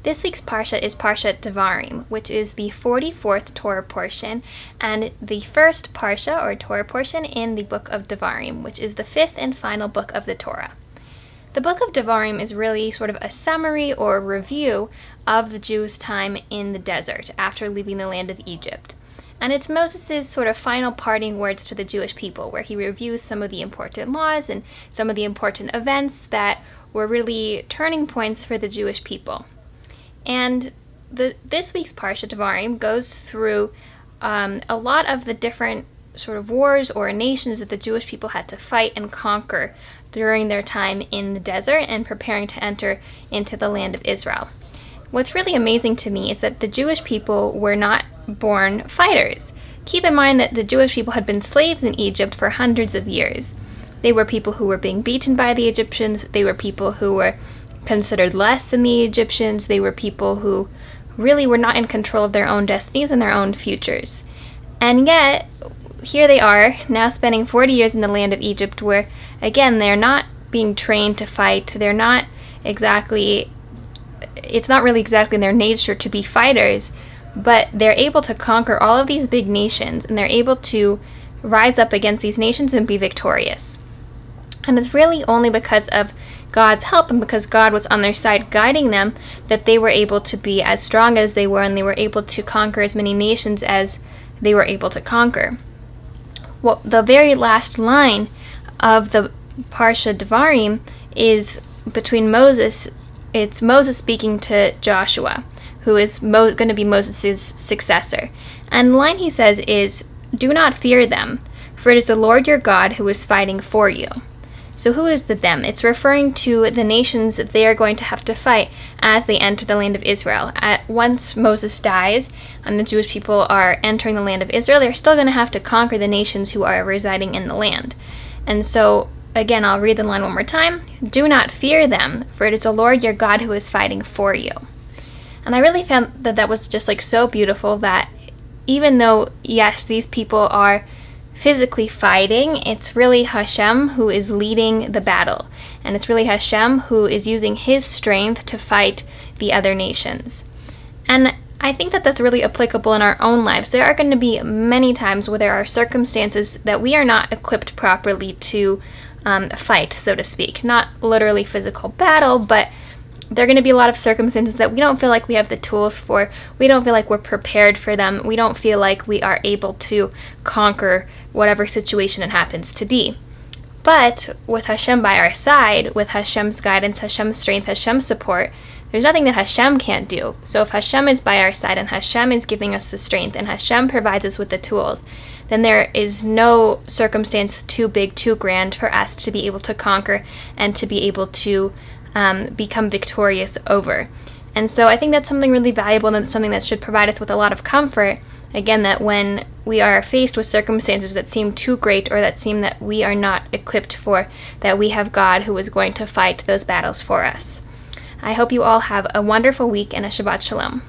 This week's Parsha is Parsha Devarim, which is the 44th Torah portion and the first Parsha or Torah portion in the book of Devarim, which is the fifth and final book of the Torah. The book of Devarim is really sort of a summary or review of the Jews' time in the desert after leaving the land of Egypt. And it's Moses' sort of final parting words to the Jewish people, where he reviews some of the important laws and some of the important events that were really turning points for the Jewish people. And this week's Parsha Devarim goes through a lot of the different sort of wars or nations that the Jewish people had to fight and conquer during their time in the desert and preparing to enter into the land of Israel. What's really amazing to me is that the Jewish people were not born fighters. Keep in mind that the Jewish people had been slaves in Egypt for hundreds of years. They were people who were being beaten by the Egyptians. They were people who were considered less than the Egyptians. They were people who really were not in control of their own destinies and their own futures. And yet, here they are, now spending 40 years in the land of Egypt, where, again, they're not being trained to fight. They're not exactly, it's not really exactly in their nature to be fighters, but they're able to conquer all of these big nations, and they're able to rise up against these nations and be victorious. And it's really only because of God's help and because God was on their side guiding them that they were able to be as strong as they were, and they were able to conquer as many nations as they were able to conquer. Well, the very last line of the Parsha Devarim is between Moses. It's Moses speaking to Joshua, who is going to be Moses' successor. And the line he says is, "Do not fear them, for it is the Lord your God who is fighting for you." So who is the them? It's referring to the nations that they are going to have to fight as they enter the land of Israel. Once Moses dies and the Jewish people are entering the land of Israel, they're still going to have to conquer the nations who are residing in the land. And so, again, I'll read the line one more time. "Do not fear them, for it is the Lord your God who is fighting for you." And I really found that was just so beautiful, that even though, yes, these people are physically fighting, it's really Hashem who is leading the battle. And it's really Hashem who is using his strength to fight the other nations. And I think that that's really applicable in our own lives. There are going to be many times where there are circumstances that we are not equipped properly to fight, so to speak. Not literally physical battle, but there are going to be a lot of circumstances that we don't feel like we have the tools for. We don't feel like we're prepared for them. We don't feel like we are able to conquer whatever situation it happens to be. But with Hashem by our side, with Hashem's guidance, Hashem's strength, Hashem's support, there's nothing that Hashem can't do. So if Hashem is by our side and Hashem is giving us the strength and Hashem provides us with the tools, then there is no circumstance too big, too grand for us to be able to conquer and to be able to become victorious over. And so I think that's something really valuable, and that's something that should provide us with a lot of comfort. Again, that when we are faced with circumstances that seem too great or that seem that we are not equipped for, that we have God who is going to fight those battles for us. I hope you all have a wonderful week and a Shabbat Shalom.